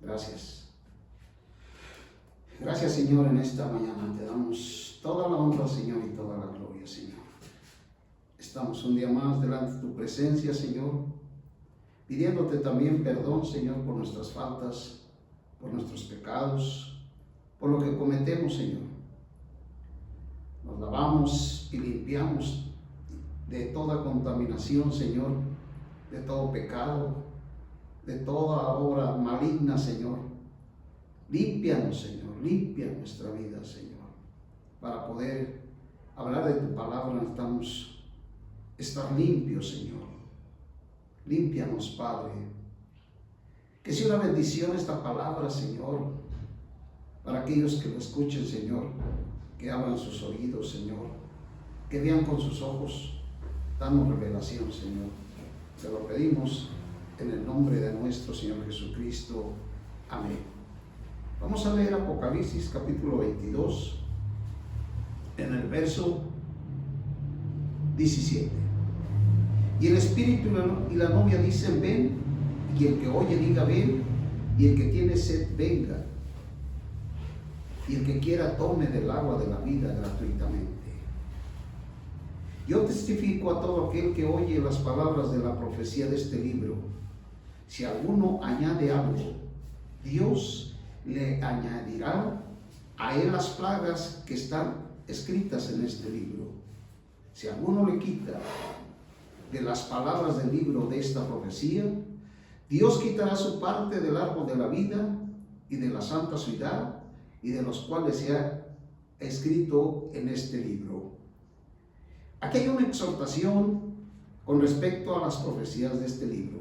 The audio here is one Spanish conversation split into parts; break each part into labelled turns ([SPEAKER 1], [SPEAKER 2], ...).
[SPEAKER 1] Gracias. Gracias, Señor, en esta mañana. Te damos toda la honra, Señor, y toda la gloria, Señor. Estamos un día más delante de tu presencia, Señor, pidiéndote también perdón, Señor, por nuestras faltas, por nuestros pecados, por lo que cometemos, Señor. Nos lavamos y limpiamos de toda contaminación, Señor, de todo pecado, de toda obra maligna, Señor. Límpianos, Señor, limpia nuestra vida, Señor. Para poder hablar de tu palabra necesitamos estar limpios, Señor. Límpianos, Padre. Que sea una bendición esta palabra, Señor, para aquellos que lo escuchen, Señor, que abran sus oídos, Señor, que vean con sus ojos. Danos revelación, Señor. Te lo pedimos en el nombre de nuestro Señor Jesucristo. Amén. Vamos a leer Apocalipsis capítulo 22, en el verso 17. Y el Espíritu y la novia dicen, ven, y el que oye diga, ven, y el que tiene sed, venga, y el que quiera tome del agua de la vida gratuitamente. Yo testifico a todo aquel que oye las palabras de la profecía de este libro. Si alguno añade algo, Dios le añadirá a él las plagas que están escritas en este libro. Si alguno le quita de las palabras del libro de esta profecía, Dios quitará su parte del árbol de la vida y de la santa ciudad y de los cuales se ha escrito en este libro. Aquí hay una exhortación con respecto a las profecías de este libro.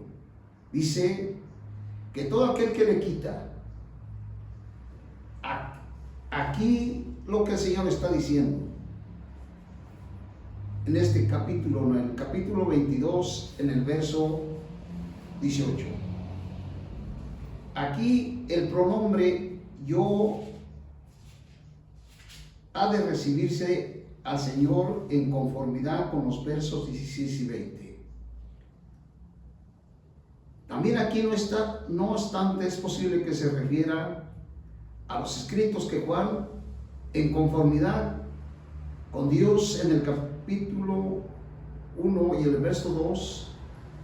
[SPEAKER 1] Dice que todo aquel que le quita, aquí lo que el Señor está diciendo, en este capítulo, en el capítulo 22, en el verso 18. Aquí el pronombre yo ha de recibirse al Señor en conformidad con los versos 16 y 20. También aquí no obstante es posible que se refiera a los escritos que Juan, en conformidad con Dios, en el capítulo 1 y el verso 2,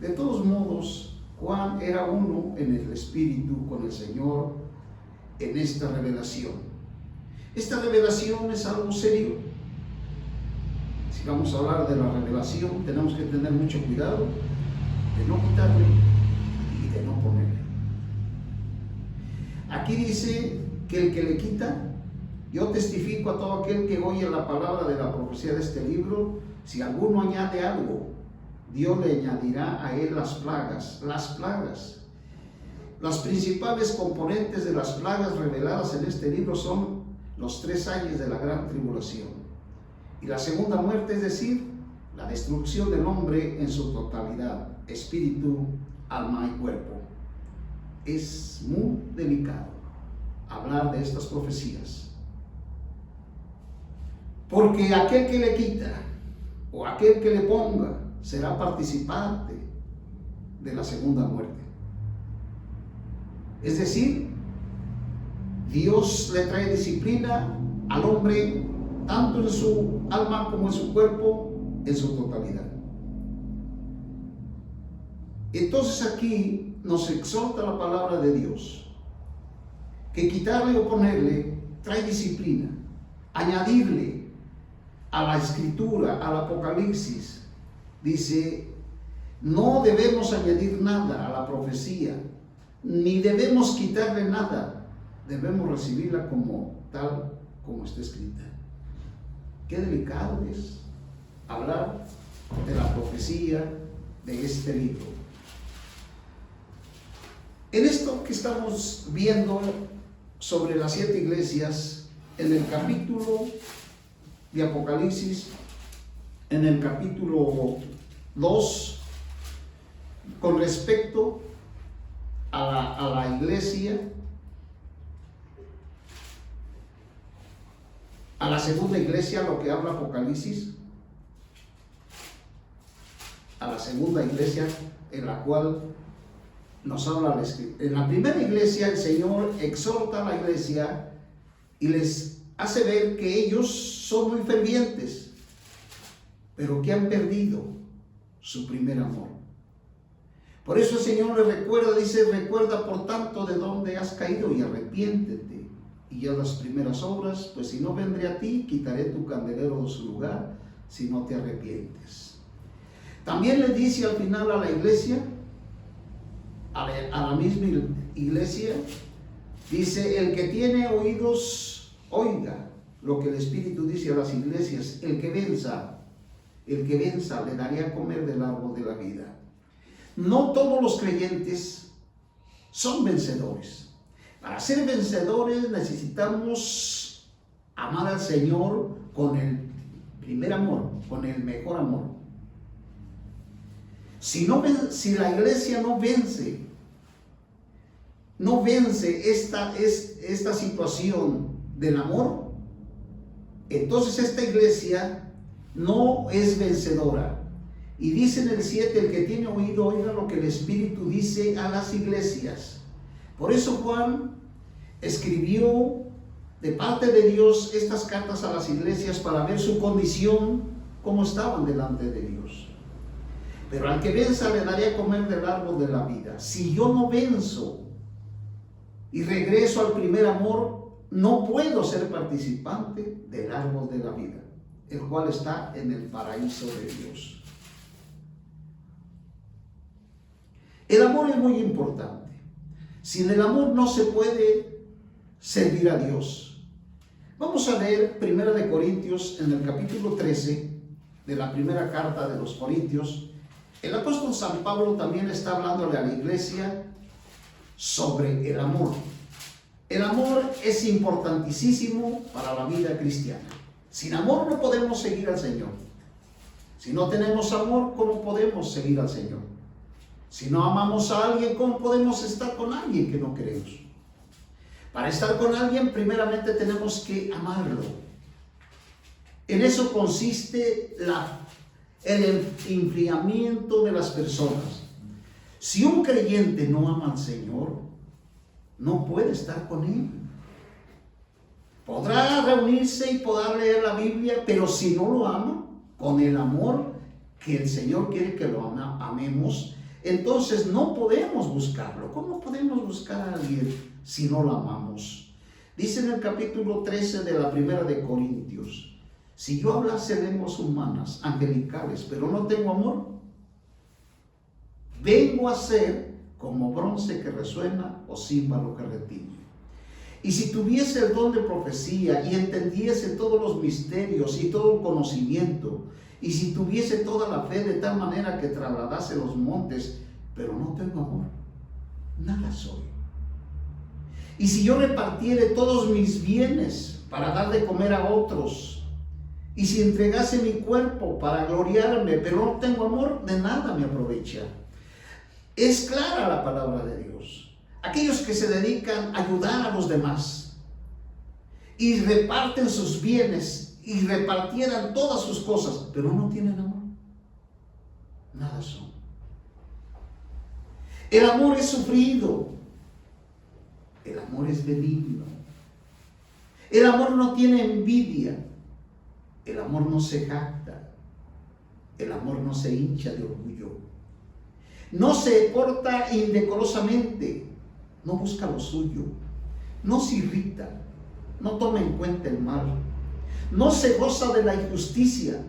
[SPEAKER 1] de todos modos, Juan era uno en el Espíritu con el Señor en esta revelación. Esta revelación es algo serio. Si vamos a hablar de la revelación, tenemos que tener mucho cuidado de no quitarle y de no ponerle. Aquí dice que el que le quita, yo testifico a todo aquel que oye la palabra de la profecía de este libro, si alguno añade algo, Dios le añadirá a él las plagas. Las plagas. Las principales componentes de las plagas reveladas en este libro son los 3 años de la gran tribulación y la segunda muerte, es decir, la destrucción del hombre en su totalidad, espíritu, alma y cuerpo. Es muy delicado hablar de estas profecías, porque aquel que le quita o aquel que le ponga será participante de la segunda muerte. Es decir, Dios le trae disciplina al hombre tanto en su alma como en su cuerpo, en su totalidad. Entonces aquí nos exhorta la palabra de Dios, que quitarle o ponerle trae disciplina, añadirle a la escritura, al Apocalipsis, dice, no debemos añadir nada a la profecía, ni debemos quitarle nada, debemos recibirla como tal, como está escrita. Qué delicado es hablar de la profecía de este libro. En esto que estamos viendo sobre las 7 iglesias, en el capítulo de Apocalipsis, en el capítulo 2, con respecto a la iglesia, a la segunda iglesia, lo que habla Apocalipsis, a la segunda iglesia en la cual nos habla la Escritura. En la primera iglesia el Señor exhorta a la iglesia y les hace ver que ellos son muy fervientes, pero que han perdido su primer amor. Por eso el Señor les recuerda, dice: recuerda por tanto de dónde has caído y arrepiéntete y haz las primeras obras, pues si no, vendré a ti, quitaré tu candelero de su lugar si no te arrepientes. También le dice al final a la iglesia, a la misma iglesia, dice: el que tiene oídos, oiga lo que el Espíritu dice a las iglesias. El que venza, le daré a comer del árbol de la vida. No todos los creyentes son vencedores. Para ser vencedores necesitamos amar al Señor con el primer amor, con el mejor amor. Si la iglesia no vence esta situación del amor, entonces esta iglesia no es vencedora. Y dice en el 7: el que tiene oído, oiga lo que el Espíritu dice a las iglesias. Por eso Juan escribió de parte de Dios estas cartas a las iglesias, para ver su condición, cómo estaban delante de Dios. Pero al que venza le daré a comer del árbol de la vida. Si yo no venzo y regreso al primer amor, no puedo ser participante del árbol de la vida, el cual está en el paraíso de Dios. El amor es muy importante. Sin el amor no se puede servir a Dios. Vamos a leer 1 Corintios en el capítulo 13 de la primera carta de los Corintios. El apóstol San Pablo también está hablándole a la iglesia sobre el amor. El amor es importantísimo para la vida cristiana. Sin amor no podemos seguir al Señor. Si no tenemos amor, ¿cómo podemos seguir al Señor? Si no amamos a alguien, ¿cómo podemos estar con alguien que no queremos? Para estar con alguien, primeramente tenemos que amarlo. En eso consiste el enfriamiento de las personas. Si un creyente no ama al Señor, no puede estar con Él. Podrá reunirse y podrá leer la Biblia, pero si no lo ama con el amor que el Señor quiere que lo amemos, entonces no podemos buscarlo. ¿Cómo podemos buscar a alguien si no lo amamos? Dice en el capítulo 13 de la primera de Corintios: si yo hablase lenguas humanas, angelicales, pero no tengo amor, vengo a ser como bronce que resuena o címbalo que retiñe. Y si tuviese el don de profecía y entendiese todos los misterios y todo el conocimiento, y si tuviese toda la fe de tal manera que trasladase los montes, pero no tengo amor, nada soy. Y si yo repartiere todos mis bienes para dar de comer a otros, y si entregase mi cuerpo para gloriarme, pero no tengo amor, de nada me aprovecha. Es clara la palabra de Dios. Aquellos que se dedican a ayudar a los demás y reparten sus bienes y repartieran todas sus cosas, pero no tienen amor, nada son. El amor es sufrido, el amor es benigno, el amor no tiene envidia, el amor no se jacta, el amor no se hincha de orgullo, no se porta indecorosamente, no busca lo suyo, no se irrita, no toma en cuenta el mal, no se goza de la injusticia,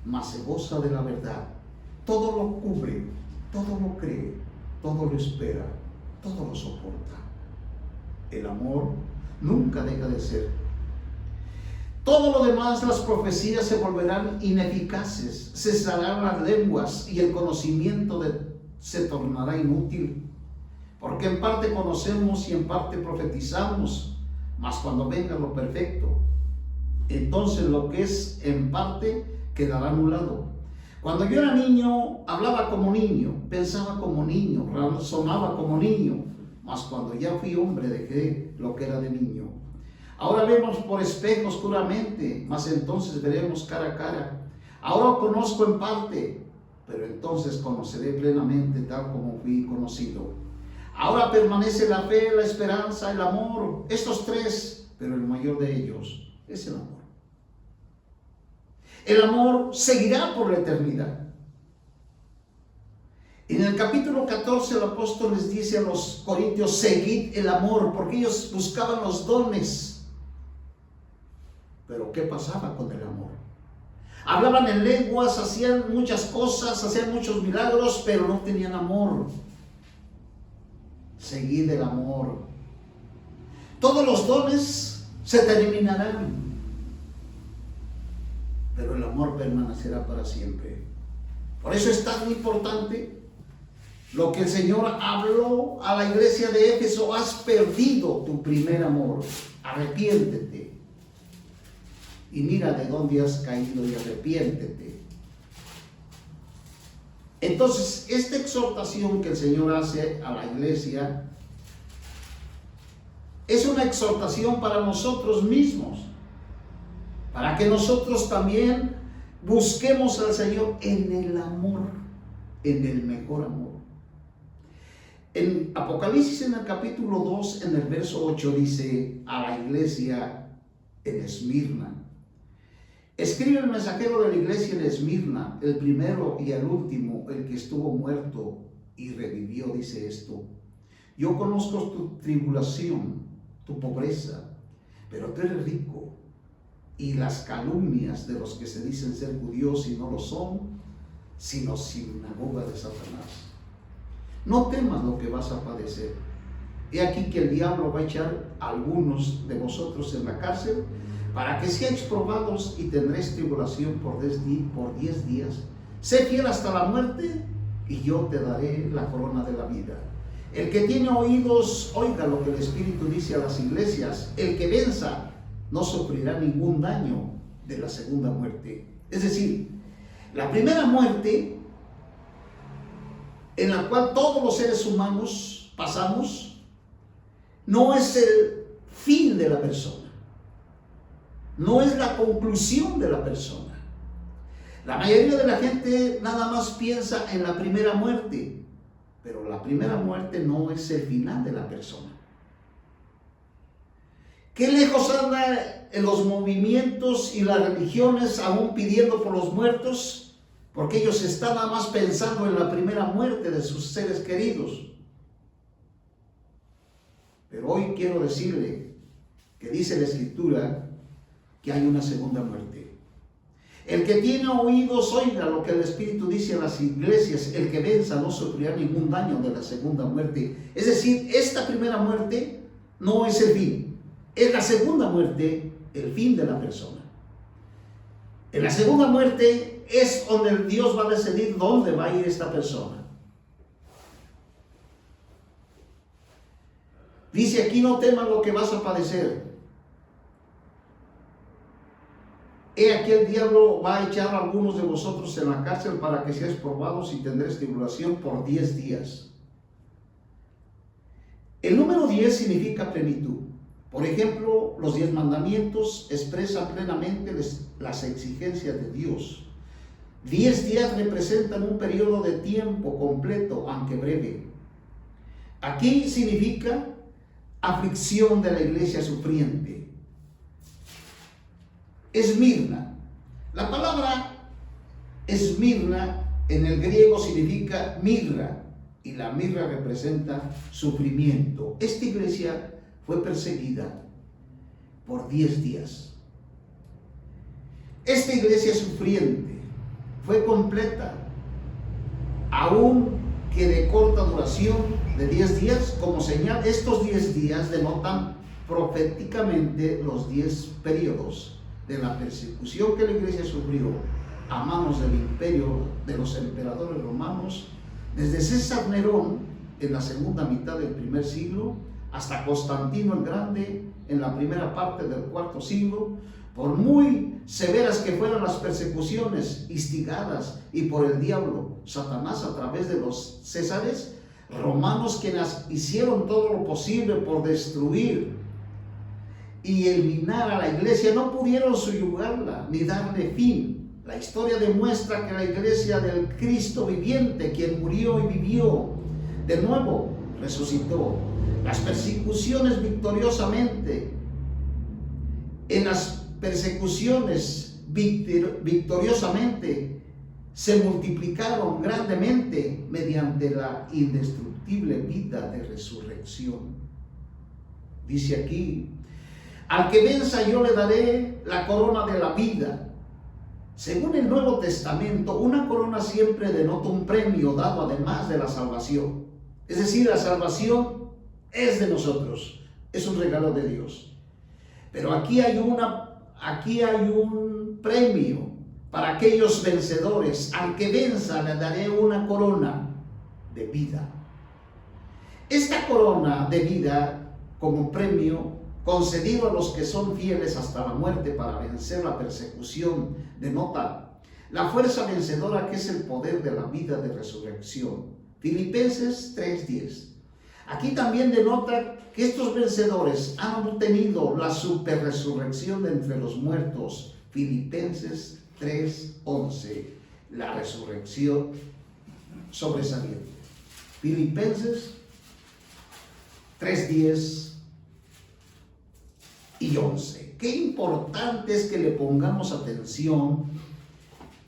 [SPEAKER 1] mas se goza de la verdad. Todo lo cubre, todo lo cree, todo lo espera, todo lo soporta. El amor nunca deja de ser. Todo lo demás, las profecías se volverán ineficaces, cesarán las lenguas y el conocimiento se tornará inútil. Porque en parte conocemos y en parte profetizamos, mas cuando venga lo perfecto, entonces lo que es en parte quedará anulado. Cuando yo era niño, hablaba como niño, pensaba como niño, razonaba como niño, mas cuando ya fui hombre dejé lo que era de niño. Ahora vemos por espejo oscuramente, mas entonces veremos cara a cara. Ahora conozco en parte, pero entonces conoceré plenamente tal como fui conocido. Ahora permanece la fe, la esperanza, el amor, estos tres, pero el mayor de ellos es el amor. El amor seguirá por la eternidad. En el capítulo 14 el apóstol les dice a los corintios: seguid el amor, porque ellos buscaban los dones. Pero ¿qué pasaba con el amor? Hablaban en lenguas, hacían muchas cosas, hacían muchos milagros, pero no tenían amor. Seguid el amor. Todos los dones se terminarán, pero el amor permanecerá para siempre. Por eso es tan importante lo que el Señor habló a la iglesia de Éfeso: has perdido tu primer amor, arrepiéntete. Y mira de dónde has caído y arrepiéntete. Entonces, esta exhortación que el Señor hace a la iglesia es una exhortación para nosotros mismos, para que nosotros también busquemos al Señor en el amor, en el mejor amor. En Apocalipsis, en el capítulo 2, en el verso 8, dice a la iglesia en Esmirna: escribe el mensajero de la iglesia en Esmirna, el primero y el último, el que estuvo muerto y revivió, dice esto: yo conozco tu tribulación, tu pobreza, pero tú eres rico, y las calumnias de los que se dicen ser judíos y no lo son, sino sinagoga de Satanás. No temas lo que vas a padecer. He aquí que el diablo va a echar a algunos de vosotros en la cárcel, para que seáis probados, y tendréis tribulación por 10 días. Sé fiel hasta la muerte, y yo te daré la corona de la vida. El que tiene oídos, oiga lo que el Espíritu dice a las iglesias. El que venza no sufrirá ningún daño de la segunda muerte. Es decir, la primera muerte, en la cual todos los seres humanos pasamos, no es el fin de la persona, no es la conclusión de la persona. La mayoría de la gente nada más piensa en la primera muerte, pero la primera muerte no es el final de la persona. Qué lejos anda en los movimientos y las religiones aún pidiendo por los muertos, porque ellos están nada más pensando en la primera muerte de sus seres queridos. Pero hoy quiero decirle que dice la Escritura que hay una segunda muerte. El que tiene oídos, oiga lo que el Espíritu dice a las iglesias. El que venza no sufrirá ningún daño de la segunda muerte. Es decir, esta primera muerte no es el fin, es la segunda muerte, el fin de la persona. En la segunda muerte es donde Dios va a decidir dónde va a ir esta persona. Dice aquí: no temas lo que vas a padecer. He aquí el diablo va a echar a algunos de vosotros en la cárcel, para que seáis probados, y tendréis tribulación por 10 días. El número 10 significa plenitud. Por ejemplo, los 10 mandamientos expresan plenamente las exigencias de Dios. 10 días representan un periodo de tiempo completo, aunque breve. Aquí significa aflicción de la iglesia sufriente. Esmirna. La palabra Esmirna en el griego significa mirra, y la mirra representa sufrimiento. Esta iglesia fue perseguida por 10 días. Esta iglesia sufriente fue completa, aún que de corta duración, de 10 días. Como señal, estos 10 días denotan proféticamente los 10 periodos de la persecución que la iglesia sufrió a manos del imperio de los emperadores romanos, desde César Nerón en la segunda mitad del primer siglo hasta Constantino el Grande en la primera parte del cuarto siglo. Por muy severas que fueran las persecuciones instigadas y por el diablo, Satanás, a través de los césares romanos, quienes hicieron todo lo posible por destruir y eliminar a la iglesia, no pudieron subyugarla ni darle fin. La historia demuestra que la iglesia del Cristo viviente, quien murió y vivió de nuevo, resucitó. Las persecuciones victoriosamente. En las persecuciones victoriosamente se multiplicaron grandemente mediante la indestructible vida de resurrección. Dice aquí: al que venza yo le daré la corona de la vida. Según el Nuevo Testamento, una corona siempre denota un premio dado además de la salvación. Es decir, la salvación es de nosotros, es un regalo de Dios. Pero aquí hay un premio para aquellos vencedores. Al que venza le daré una corona de vida. Esta corona de vida, como premio concedido a los que son fieles hasta la muerte para vencer la persecución, denota la fuerza vencedora que es el poder de la vida de resurrección. Filipenses 3:10. Aquí también denota que estos vencedores han obtenido la superresurrección de entre los muertos. Filipenses 3:11. La resurrección sobresaliente. Filipenses 3:10 y 11. Qué importante es que le pongamos atención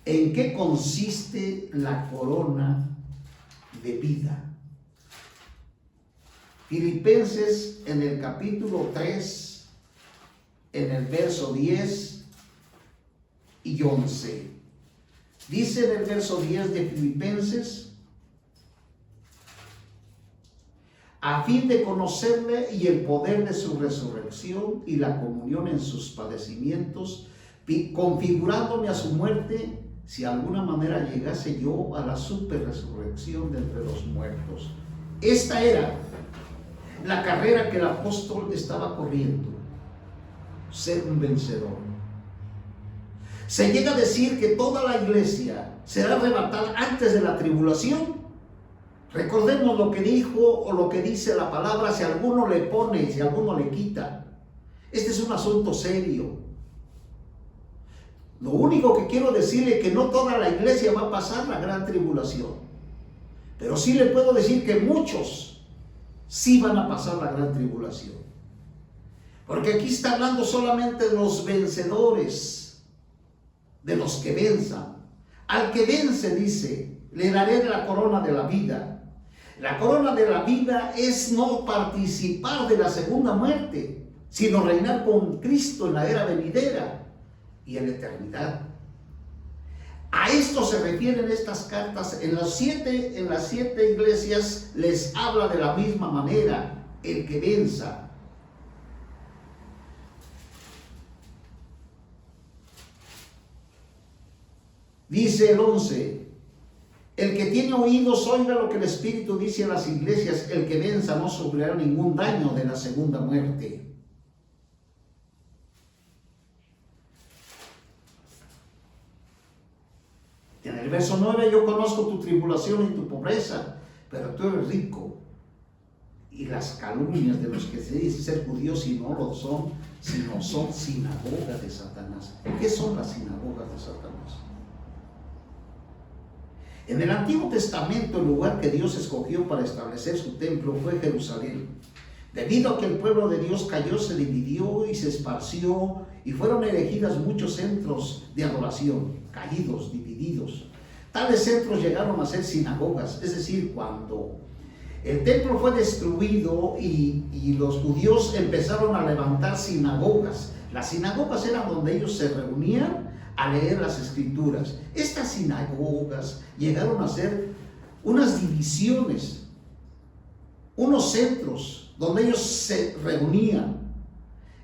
[SPEAKER 1] en qué consiste la corona de vida. Filipenses en el capítulo 3, en el verso 10 y 11. Dice en el verso 10 de Filipenses: a fin de conocerle y el poder de su resurrección y la comunión en sus padecimientos, configurándome a su muerte, si de alguna manera llegase yo a la superresurrección de entre los muertos. Esta era la carrera que el apóstol estaba corriendo: ser un vencedor. Se llega a decir que toda la iglesia será arrebatada antes de la tribulación. Recordemos lo que dijo o lo que dice la palabra: si alguno le pone y si alguno le quita. Este es un asunto serio. Lo único que quiero decirle es que no toda la iglesia va a pasar la gran tribulación, pero sí le puedo decir que muchos sí van a pasar la gran tribulación, porque aquí está hablando solamente de los vencedores, de los que venzan. Al que vence, dice, le daré la corona de la vida. La corona de la vida es no participar de la segunda muerte, sino reinar con Cristo en la era venidera y en la eternidad. A esto se refieren estas cartas. En las siete iglesias les habla de la misma manera: el que venza. Dice el 11: el que tiene oídos oiga lo que el Espíritu dice a las iglesias. El que venza no sufrirá ningún daño de la segunda muerte. En el verso 9: yo conozco tu tribulación y tu pobreza, pero tú eres rico. Y las calumnias de los que se dicen ser judíos y no lo son, sino son sinagogas de Satanás. ¿Qué son las sinagogas de Satanás? En el Antiguo Testamento, el lugar que Dios escogió para establecer su templo fue Jerusalén. Debido a que el pueblo de Dios cayó, se dividió y se esparció, y fueron erigidas muchos centros de adoración, caídos, divididos. Tales centros llegaron a ser sinagogas, es decir, cuando el templo fue destruido y los judíos empezaron a levantar sinagogas. Las sinagogas eran donde ellos se reunían a leer las escrituras. Estas sinagogas llegaron a ser unas divisiones, unos centros donde ellos se reunían.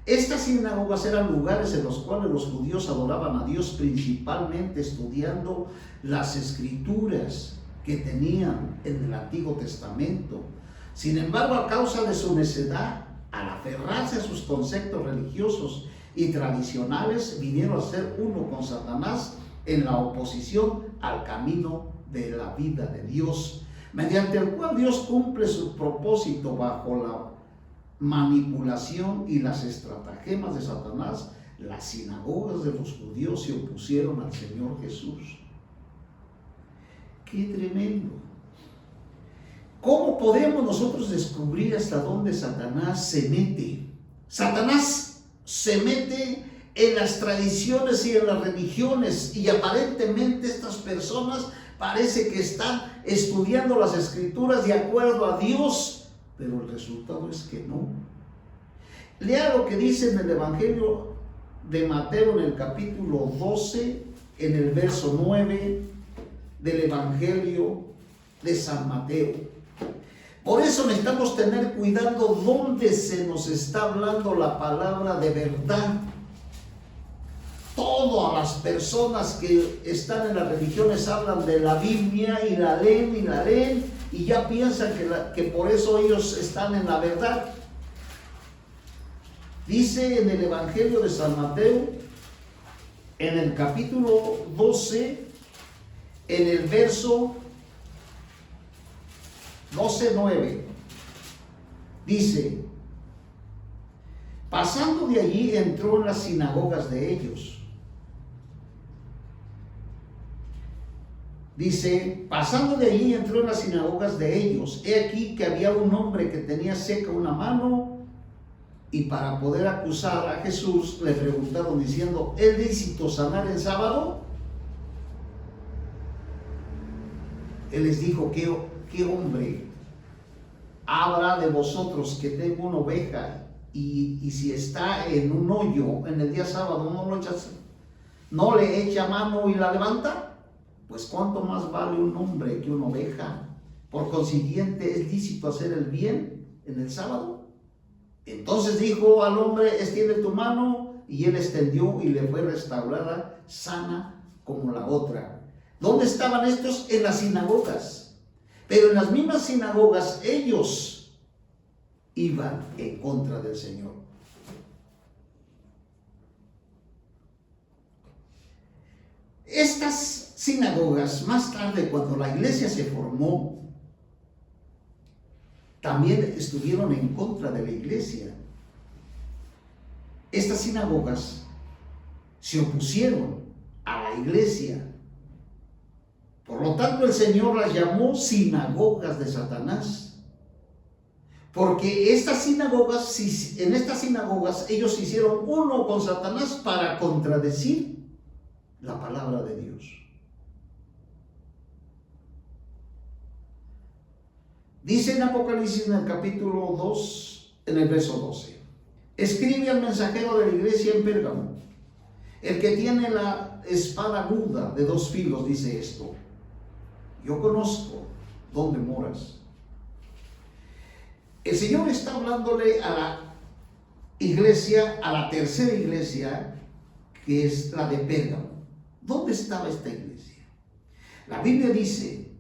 [SPEAKER 1] Estas sinagogas eran lugares en los cuales los judíos adoraban a Dios, principalmente estudiando las escrituras que tenían en el Antiguo Testamento. Sin embargo, a causa de su necedad, al aferrarse a sus conceptos religiosos y tradicionales, vinieron a ser uno con Satanás en la oposición al camino de la vida de Dios, mediante el cual Dios cumple su propósito bajo la manipulación y las estratagemas de Satanás. Las sinagogas de los judíos se opusieron al Señor Jesús. ¡Qué tremendo!
[SPEAKER 2] ¿Cómo podemos nosotros descubrir hasta dónde Satanás se mete? Satanás se mete en las tradiciones y en las religiones, y aparentemente estas personas parece que están estudiando las escrituras de acuerdo a Dios, pero el resultado es que no. Lea lo que dice en el Evangelio de Mateo, en el capítulo 12, en el verso 9 del Evangelio de San Mateo. Por eso necesitamos tener cuidado donde se nos está hablando la palabra de verdad. Todas las personas que están en las religiones hablan de la Biblia y la leen y ya piensan que por eso ellos están en la verdad. Dice en el Evangelio de San Mateo, en el capítulo 12, en el verso 12:9, dice: pasando de allí entró en las sinagogas de ellos. Dice, pasando de allí entró en las sinagogas de ellos. He aquí que había un hombre que tenía seca una mano, y para poder acusar a Jesús le preguntaron diciendo: ¿es lícito sanar en sábado? Él les dijo: ¿Qué hombre habrá de vosotros que tenga una oveja y si está en un hoyo en el día sábado no le echa mano y la levanta? Pues cuánto más vale un hombre que una oveja. Por consiguiente, ¿es lícito hacer el bien en el sábado? Entonces dijo al hombre: extiende tu mano, y él extendió y le fue restaurada sana como la otra. ¿Dónde estaban estos? En las sinagogas. Pero en las mismas sinagogas ellos iban en contra del Señor. Estas sinagogas, más tarde, cuando la iglesia se formó, también estuvieron en contra de la iglesia. Estas sinagogas se opusieron a la iglesia. Por lo tanto, el Señor las llamó sinagogas de Satanás. Porque en estas sinagogas ellos hicieron uno con Satanás para contradecir la palabra de Dios. Dice en Apocalipsis, en el capítulo 2, en el verso 12: escribe al mensajero de la iglesia en Pérgamo, el que tiene la espada aguda de 2 filos, dice esto: yo conozco dónde moras. El Señor está hablándole a la iglesia, a la tercera iglesia, que es la de Pérgamo. ¿Dónde estaba esta iglesia? La Biblia dice: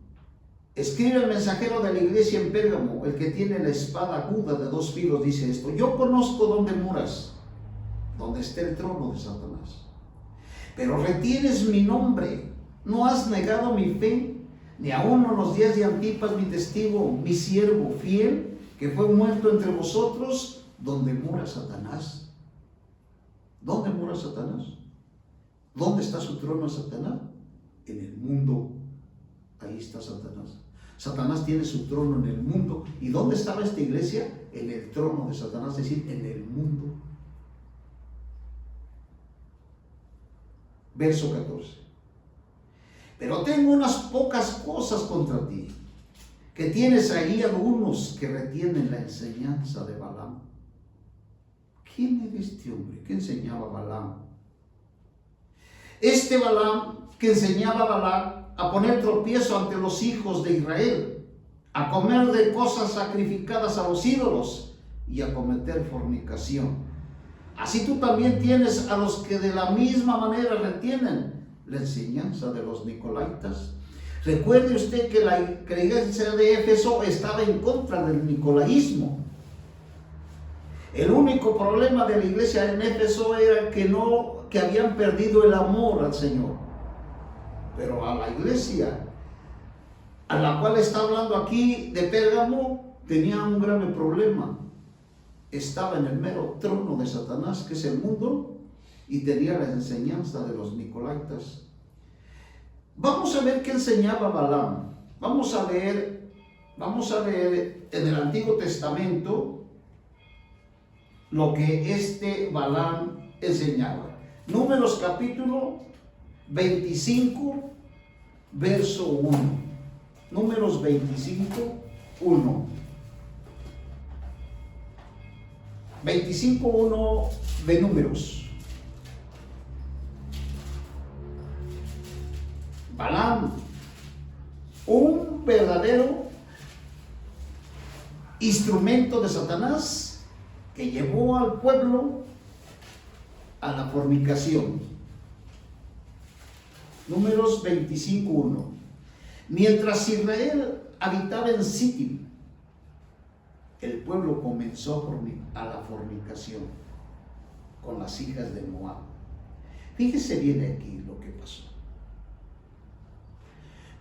[SPEAKER 2] escribe el mensajero de la iglesia en Pérgamo, el que tiene la espada aguda de 2 filos, dice esto: yo conozco dónde moras, donde está el trono de Satanás. Pero retienes mi nombre, no has negado mi fe, ni aun en los días de Antipas, mi testigo, mi siervo fiel, que fue muerto entre vosotros, donde mora Satanás. ¿Dónde mora Satanás? ¿Dónde está su trono Satanás? En el mundo. Ahí está Satanás. Satanás tiene su trono en el mundo. ¿Y dónde estaba esta iglesia? En el trono de Satanás, es decir, en el mundo. Verso 14. Pero tengo unas pocas cosas contra ti, que tienes ahí algunos que retienen la enseñanza de Balaam. ¿Quién era este hombre? ¿Qué enseñaba Balaam? Este Balaam que enseñaba a Balaam a poner tropiezo ante los hijos de Israel, a comer de cosas sacrificadas a los ídolos y a cometer fornicación. Así tú también tienes a los que de la misma manera retienen la enseñanza de los nicolaitas. Recuerde usted que la iglesia de Éfeso estaba en contra del nicolaísmo. El único problema de la iglesia en Éfeso era que habían perdido el amor al Señor. Pero a la iglesia a la cual está hablando aquí de Pérgamo tenía un grave problema. Estaba en el mero trono de Satanás, que es el mundo, y tenía la enseñanza de los nicolaitas. Vamos a ver qué enseñaba Balaam. Vamos a leer Vamos a leer en el Antiguo Testamento lo que este Balaam enseñaba. Números capítulo 25, verso 1. Números 25, 1. 25, 1 de Números. Balaam, un verdadero instrumento de Satanás que llevó al pueblo a la fornicación. Números 25:1. Mientras Israel habitaba en Sittim, el pueblo comenzó a la fornicación con las hijas de Moab. Fíjese bien aquí lo que pasó.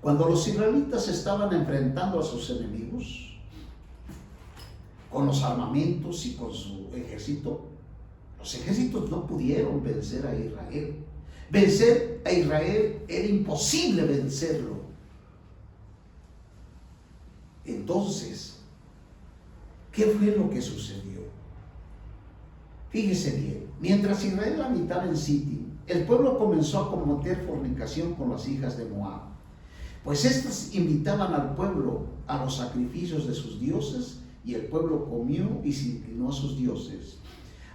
[SPEAKER 2] Cuando los israelitas estaban enfrentando a sus enemigos, con los armamentos y con su ejército, los ejércitos no pudieron vencer a Israel. Vencer a Israel era imposible vencerlo. Entonces, ¿qué fue lo que sucedió? Fíjese bien, mientras Israel habitaba en Sittim, el pueblo comenzó a cometer fornicación con las hijas de Moab, pues éstas invitaban al pueblo a los sacrificios de sus dioses, y el pueblo comió y se inclinó a sus dioses.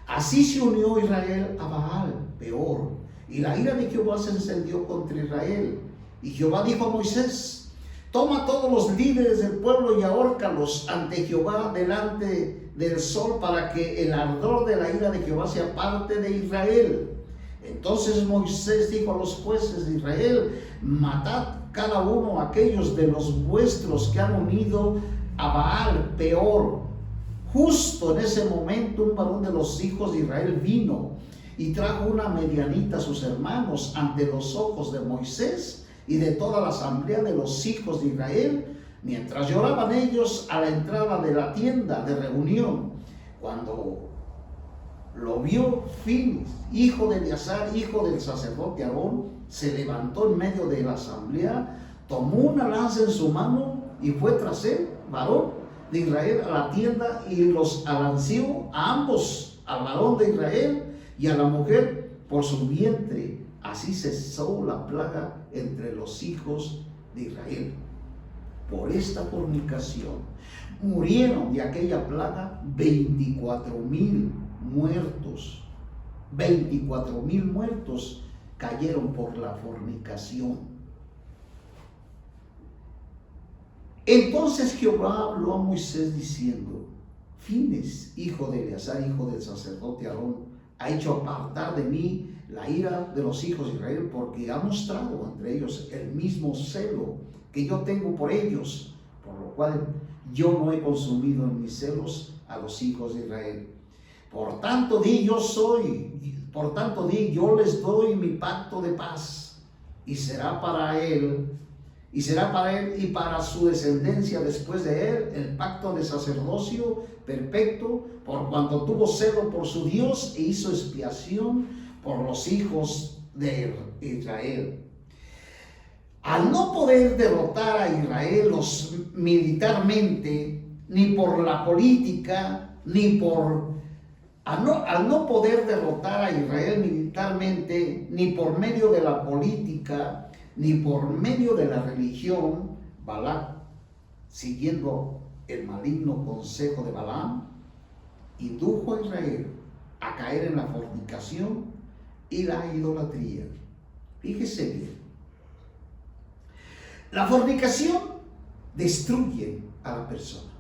[SPEAKER 2] Así se unió Israel a Baal, Peor, y la ira de Jehová se encendió contra Israel. Y Jehová dijo a Moisés: toma todos los líderes del pueblo y ahórcalos ante Jehová delante del sol, para que el ardor de la ira de Jehová se aparte de Israel. Entonces Moisés dijo a los jueces de Israel: matad cada uno a aquellos de los vuestros que han unido a Baal Peor. Justo en ese momento un varón de los hijos de Israel vino y trajo una medianita a sus hermanos ante los ojos de Moisés y de toda la asamblea de los hijos de Israel, mientras lloraban ellos a la entrada de la tienda de reunión. Cuando lo vio Finis, hijo de Eleazar, hijo del sacerdote Aarón, se levantó en medio de la asamblea, tomó una lanza en su mano y fue tras él, varón de Israel, a la tienda, y los alanceó a ambos, al varón de Israel y a la mujer, por su vientre. Así cesó la plaga entre los hijos de Israel. Por esta fornicación murieron de aquella plaga 24,000 muertos. 24,000 muertos cayeron por la fornicación. Entonces Jehová habló a Moisés diciendo: Finis, hijo de Eleazar, hijo del sacerdote Aarón, ha hecho apartar de mí la ira de los hijos de Israel, porque ha mostrado entre ellos el mismo celo que yo tengo por ellos, por lo cual yo no he consumido en mis celos a los hijos de Israel. Por tanto di yo les doy mi pacto de paz, y será para él y para su descendencia después de él el pacto de sacerdocio perpetuo, por cuanto tuvo celo por su Dios e hizo expiación por los hijos de Israel. Al no poder derrotar a Israel militarmente, ni por la política, al no poder derrotar a Israel militarmente, ni por medio de la política, ni por medio de la religión, Balac, siguiendo el maligno consejo de Balaam, indujo a Israel a caer en la fornicación y la idolatría. Fíjese bien, la fornicación destruye a la persona,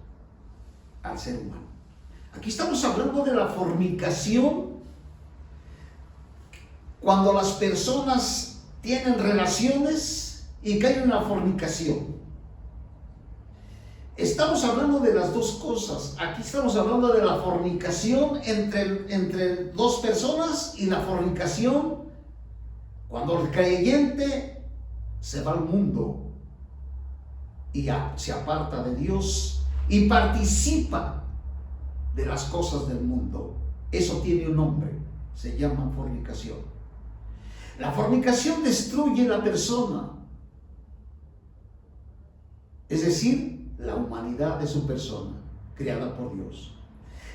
[SPEAKER 2] al ser humano. Aquí estamos hablando de la fornicación cuando las personas tienen relaciones y caen en la fornicación. Estamos hablando de las dos cosas. Aquí estamos hablando de la fornicación entre dos personas, y la fornicación cuando el creyente se va al mundo y se aparta de Dios y participa de las cosas del mundo. Eso tiene un nombre, se llama fornicación. La fornicación destruye la persona, es decir, la humanidad de su persona, creada por Dios.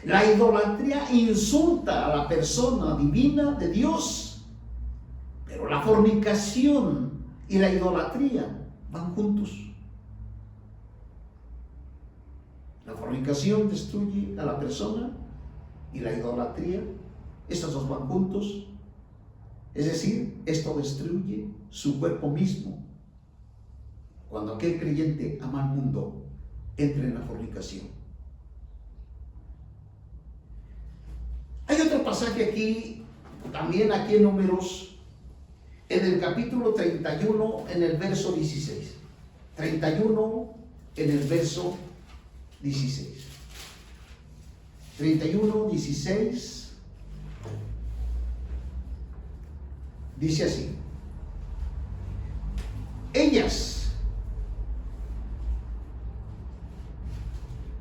[SPEAKER 2] La idolatría insulta a la persona divina de Dios, pero la fornicación y la idolatría van juntos. La fornicación destruye a la persona y la idolatría, estas dos van juntos. Es decir, esto destruye su cuerpo mismo. Cuando aquel creyente ama al mundo, entra en la fornicación. Hay otro pasaje aquí, también aquí en Números, en el capítulo 31, en el verso 16. 31, en el verso 16. 31, 16. Dice así: ellas,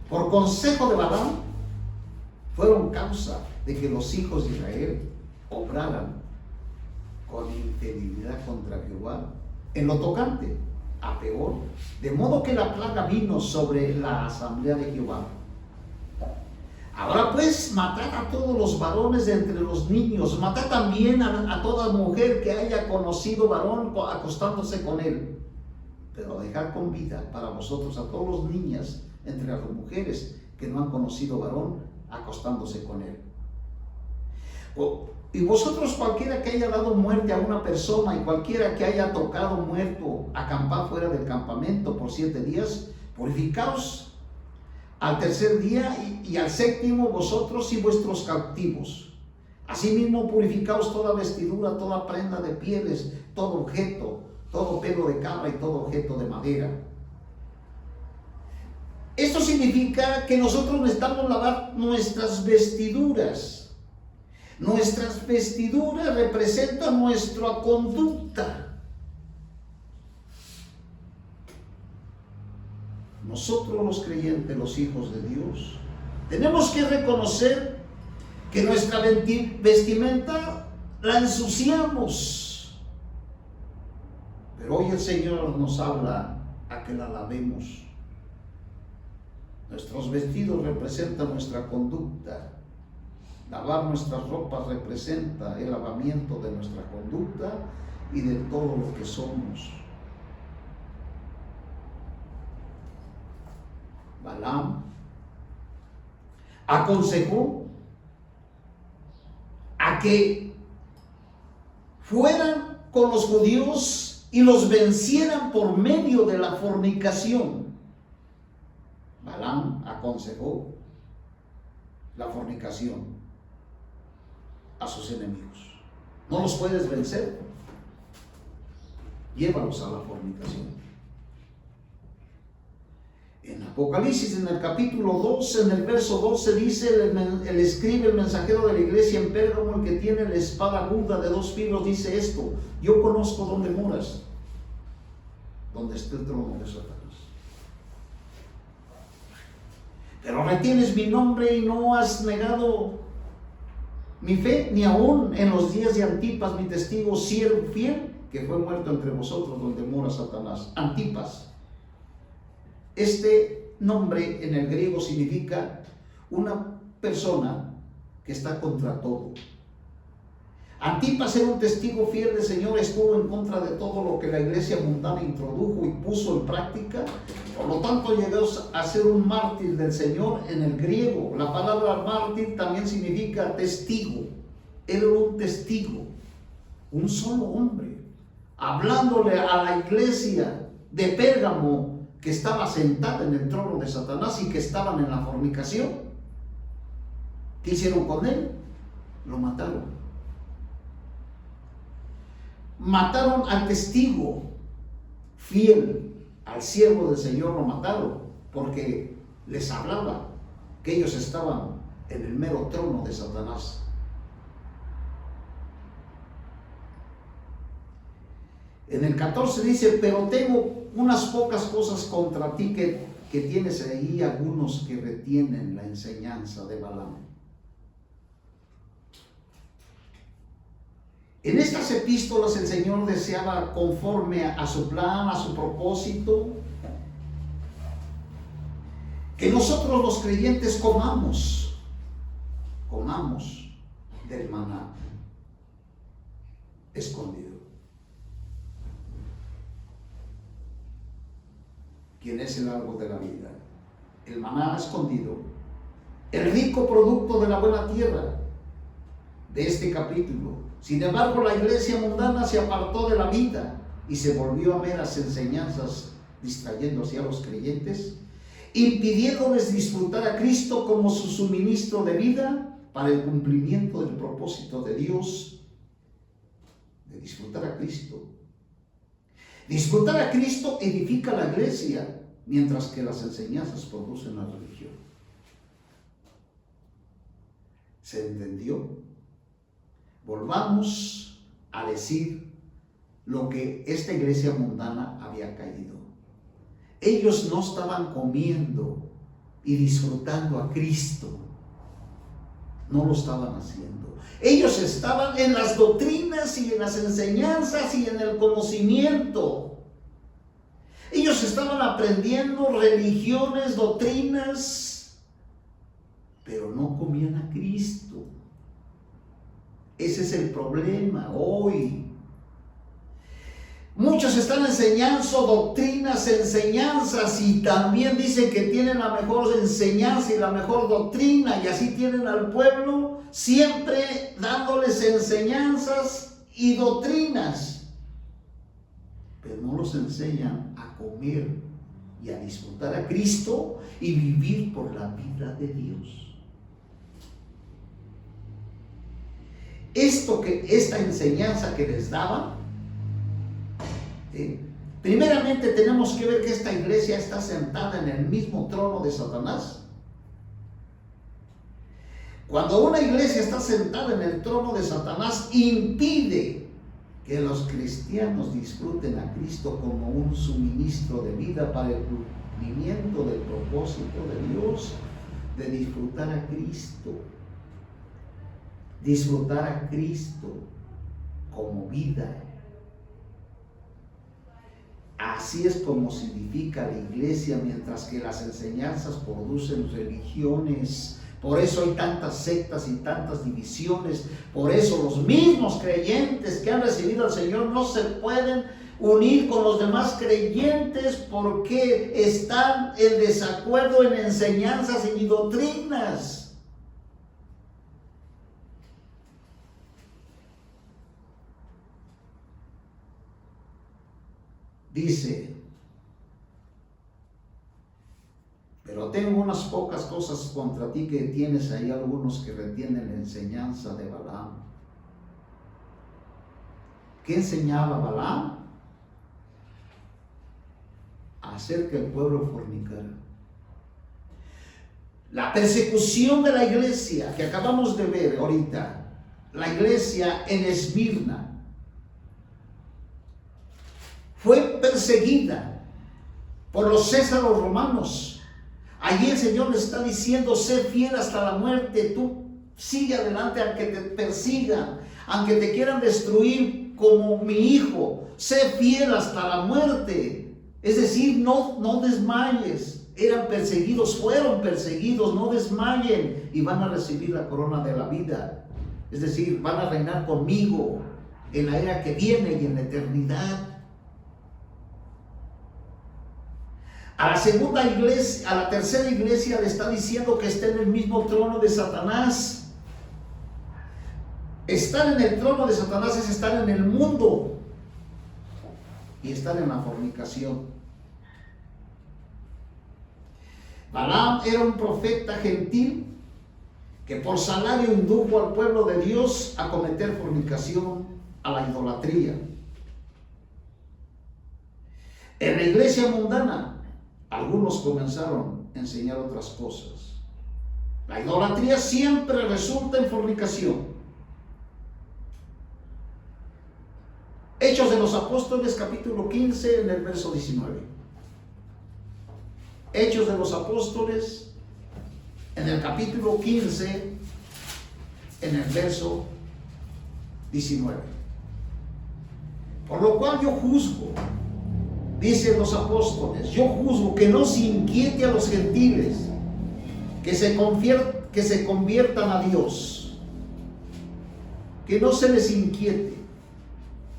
[SPEAKER 2] por consejo de Balaam, fueron causa de que los hijos de Israel obraran con infidelidad contra Jehová en lo tocante a peor, de modo que la plaga vino sobre la asamblea de Jehová. Ahora pues, matad a todos los varones de entre los niños, matad también a toda mujer que haya conocido varón acostándose con él, pero dejad con vida para vosotros a todas las niñas entre las mujeres que no han conocido varón acostándose con él. Y vosotros, cualquiera que haya dado muerte a una persona y cualquiera que haya tocado muerto, acampad fuera del campamento por 7 días, purificaos al tercer día y al séptimo vosotros y vuestros cautivos. Asimismo purificaos toda vestidura, toda prenda de pieles, todo objeto, todo pelo de cabra y todo objeto de madera. Esto significa que nosotros necesitamos lavar nuestras vestiduras. Nuestras vestiduras representan nuestra conducta. Nosotros los creyentes, los hijos de Dios, tenemos que reconocer que nuestra vestimenta la ensuciamos. Pero hoy el Señor nos habla a que la lavemos. Nuestros vestidos representan nuestra conducta. Lavar nuestras ropas representa el lavamiento de nuestra conducta y de todo lo que somos. Balaam aconsejó a que fueran con los judíos y los vencieran por medio de la fornicación. Balaam aconsejó la fornicación a sus enemigos. ¿No los puedes vencer? Llévalos a la fornicación. En Apocalipsis, en el capítulo 2, en el verso 12, dice el escribe, el mensajero de la iglesia en Pérgamo, el que tiene la espada aguda de 2 filos, dice esto: yo conozco dónde moras, donde está el trono de Satanás. Pero retienes mi nombre y no has negado mi fe, ni aún en los días de Antipas, mi testigo siervo fiel, que fue muerto entre vosotros, donde mora Satanás. Antipas. Este nombre en el griego significa una persona que está contra todo. Antipas era un testigo fiel del Señor, estuvo en contra de todo lo que la iglesia mundana introdujo y puso en práctica. Por lo tanto, llegó a ser un mártir del Señor en el griego. La palabra mártir también significa testigo. Él era un testigo, un solo hombre, hablándole a la iglesia de Pérgamo, que estaba sentada en el trono de Satanás y que estaban en la fornicación. ¿Qué hicieron con él? Lo mataron. Mataron al testigo fiel, al siervo del Señor lo mataron, porque les hablaba que ellos estaban en el mero trono de Satanás. En el 14 dice: pero tengo unas pocas cosas contra ti, que tienes ahí algunos que retienen la enseñanza de Balaam. En estas epístolas el Señor deseaba, conforme a su plan, a su propósito, que nosotros los creyentes comamos del maná escondido. ¿Quién es el árbol de la vida? El maná escondido, el rico producto de la buena tierra de este capítulo. Sin embargo, la iglesia mundana se apartó de la vida y se volvió a meras enseñanzas, distrayéndose a los creyentes, impidiéndoles disfrutar a Cristo como su suministro de vida para el cumplimiento del propósito de Dios, de disfrutar a Cristo. Disfrutar a Cristo edifica la iglesia, mientras que las enseñanzas producen la religión. ¿Se entendió? Volvamos a decir lo que esta iglesia mundana había caído. Ellos no estaban comiendo y disfrutando a Cristo. No lo estaban haciendo. Ellos estaban en las doctrinas y en las enseñanzas y en el conocimiento. Ellos estaban aprendiendo religiones, doctrinas, pero no comían a Cristo. Ese es el problema hoy. Muchos están enseñando doctrinas, enseñanzas, y también dicen que tienen la mejor enseñanza y la mejor doctrina, y así tienen al pueblo siempre dándoles enseñanzas y doctrinas, pero no los enseñan a comer y a disfrutar a Cristo y vivir por la vida de Dios. Esta enseñanza que les daban, primeramente tenemos que ver que esta iglesia está sentada en el mismo trono de Satanás. Cuando una iglesia está sentada en el trono de Satanás, impide que los cristianos disfruten a Cristo como un suministro de vida para el cumplimiento del propósito de Dios, de disfrutar a Cristo. Disfrutar a Cristo como vida. Así es como se edifica la iglesia, mientras que las enseñanzas producen religiones. Por eso hay tantas sectas y tantas divisiones. Por eso los mismos creyentes que han recibido al Señor no se pueden unir con los demás creyentes, porque están en desacuerdo en enseñanzas y doctrinas. Dice: pero tengo unas pocas cosas contra ti, que tienes ahí algunos que retienen la enseñanza de Balaam. ¿Qué enseñaba Balaam? A hacer que el pueblo fornicara. La persecución de la iglesia que acabamos de ver ahorita, la iglesia en Esmirna, fue perseguida por los césaros romanos. Allí el Señor le está diciendo: sé fiel hasta la muerte. Tú sigue adelante aunque te persigan, aunque te quieran destruir como mi hijo. Sé fiel hasta la muerte. Es decir, no desmayes. Eran perseguidos, fueron perseguidos, no desmayen, y van a recibir la corona de la vida. Es decir, van a reinar conmigo en la era que viene y en la eternidad. A la segunda iglesia, a la tercera iglesia, le está diciendo que está en el mismo trono de Satanás. Estar en el trono de Satanás es estar en el mundo y estar en la fornicación. Balaam era un profeta gentil que por salario indujo al pueblo de Dios a cometer fornicación, a la idolatría. En la iglesia mundana, algunos comenzaron a enseñar otras cosas. La idolatría siempre resulta en fornicación. Hechos de los Apóstoles, capítulo 15, en el verso 19. Hechos de los Apóstoles, en el capítulo 15, en el verso 19. Por lo cual yo juzgo, dicen los apóstoles, yo juzgo que no se inquiete a los gentiles, que se conviertan a Dios, que no se les inquiete,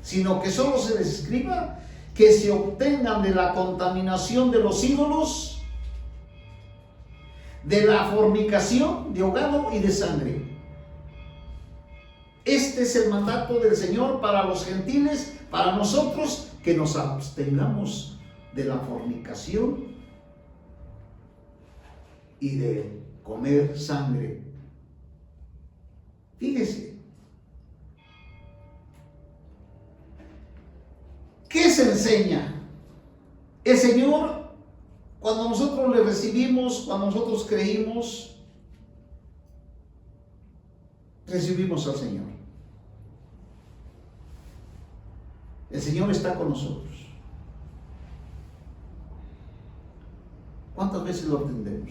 [SPEAKER 2] sino que solo se les escriba que se obtengan de la contaminación de los ídolos, de la fornicación, de ahogado y de sangre. Este es el mandato del Señor para los gentiles, para nosotros, que nos abstengamos de la fornicación y de comer sangre. Fíjese, ¿qué se enseña? El Señor, cuando nosotros le recibimos, cuando nosotros creímos, recibimos al Señor. El Señor está con nosotros. ¿Cuántas veces lo atendemos?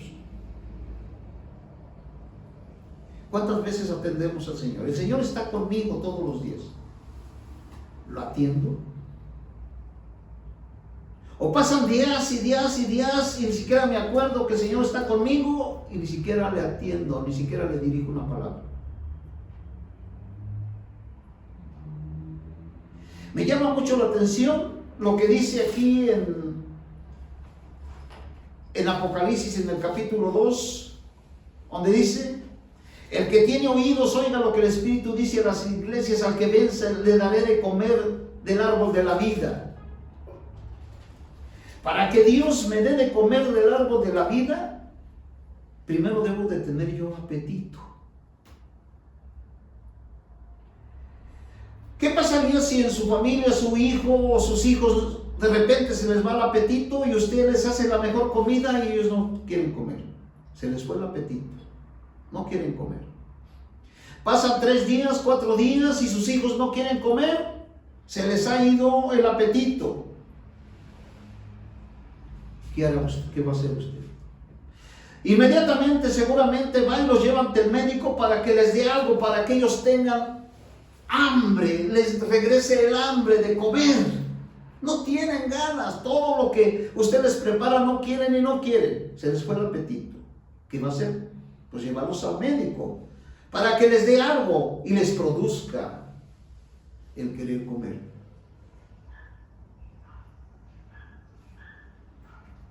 [SPEAKER 2] ¿Cuántas veces atendemos al Señor? El Señor está conmigo todos los días. ¿Lo atiendo? O pasan días y días y días y ni siquiera me acuerdo que el Señor está conmigo y ni siquiera le atiendo, ni siquiera le dirijo una palabra. Me llama mucho la atención lo que dice aquí en Apocalipsis, en el capítulo 2, donde dice: el que tiene oídos oiga lo que el Espíritu dice a las iglesias, al que vence le daré de comer del árbol de la vida. Para que Dios me dé de comer del árbol de la vida, primero debo de tener yo apetito. ¿Qué pasaría si en su familia, su hijo o sus hijos de repente se les va el apetito y usted les hace la mejor comida y ellos no quieren comer? Se les fue el apetito, no quieren comer. Pasan 3 días, 4 días y sus hijos no quieren comer, se les ha ido el apetito. ¿Qué hará usted? ¿Qué va a hacer usted? Inmediatamente seguramente van y los llevan ante el médico para que les dé algo, para que ellos tengan hambre, les regrese el hambre de comer. No tienen ganas, todo lo que usted les prepara no quieren y no quieren, se les fue el apetito. ¿Qué va a hacer? Pues llevarlos al médico para que les dé algo y les produzca el querer comer.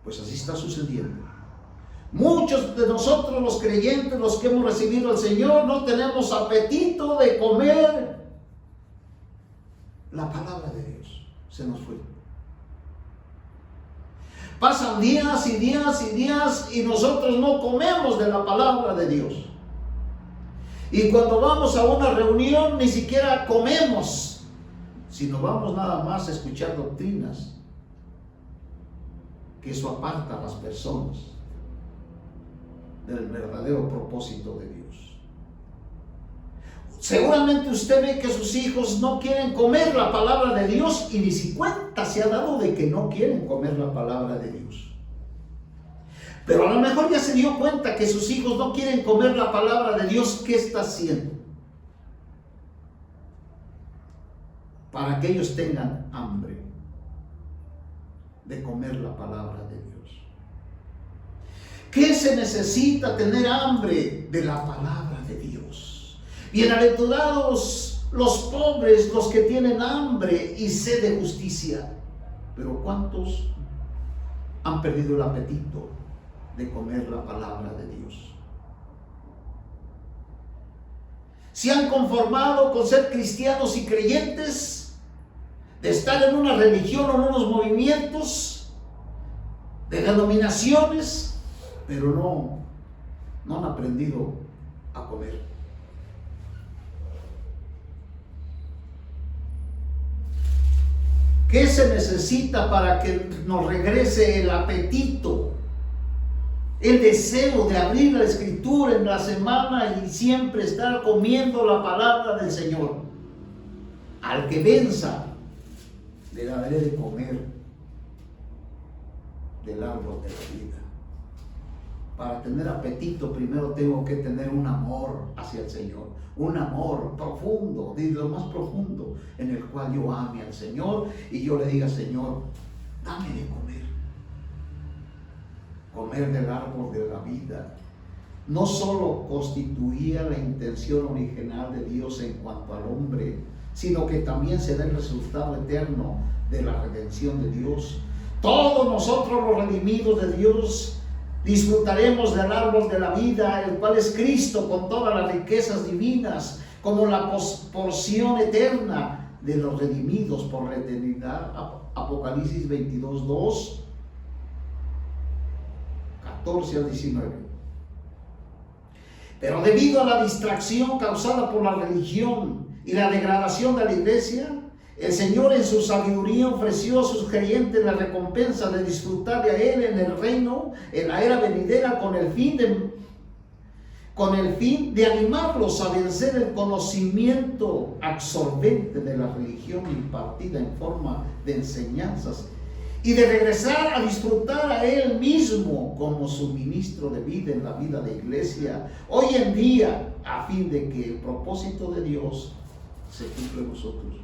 [SPEAKER 2] Pues así está sucediendo. Muchos de nosotros los creyentes, los que hemos recibido al Señor, no tenemos apetito de comer la palabra de Dios. Se nos fue. Pasan días y días y días y nosotros no comemos de la palabra de Dios. Y cuando vamos a una reunión ni siquiera comemos, sino vamos nada más a escuchar doctrinas, que eso aparta a las personas del verdadero propósito de Dios. Seguramente usted ve que sus hijos no quieren comer la palabra de Dios y ni si cuenta se ha dado de que no quieren comer la palabra de Dios. Pero a lo mejor ya se dio cuenta que sus hijos no quieren comer la palabra de Dios. ¿Qué está haciendo? Para que ellos tengan hambre de comer la palabra de Dios. ¿Qué se necesita? Tener hambre de la palabra de Dios. Bienaventurados los pobres, los que tienen hambre y sed de justicia. Pero ¿cuántos han perdido el apetito de comer la palabra de Dios? Se han conformado con ser cristianos y creyentes, de estar en una religión o en unos movimientos, de denominaciones, pero no han aprendido a comer. ¿Qué se necesita para que nos regrese el apetito, el deseo de abrir la Escritura en la semana y siempre estar comiendo la palabra del Señor? Al que venza, le daré de comer del árbol de la vida. Para tener apetito, primero tengo que tener un amor hacia el Señor, un amor profundo, de lo más profundo, en el cual yo ame al Señor y yo le diga: Señor, dame de comer del árbol de la vida, no solo constituía la intención original de Dios en cuanto al hombre, sino que también será el resultado eterno de la redención de Dios. Todos nosotros los redimidos de Dios disfrutaremos del árbol de la vida, el cual es Cristo, con todas las riquezas divinas, como la porción eterna de los redimidos por la eternidad. Apocalipsis 22, 2, 14 al 19. Pero debido a la distracción causada por la religión y la degradación de la iglesia, el Señor en su sabiduría ofreció a sus creyentes la recompensa de disfrutar de Él en el reino, en la era venidera, con el fin de animarlos a vencer el conocimiento absorbente de la religión impartida en forma de enseñanzas y de regresar a disfrutar a Él mismo como su ministro de vida en la vida de iglesia hoy en día, a fin de que el propósito de Dios se cumpla en nosotros.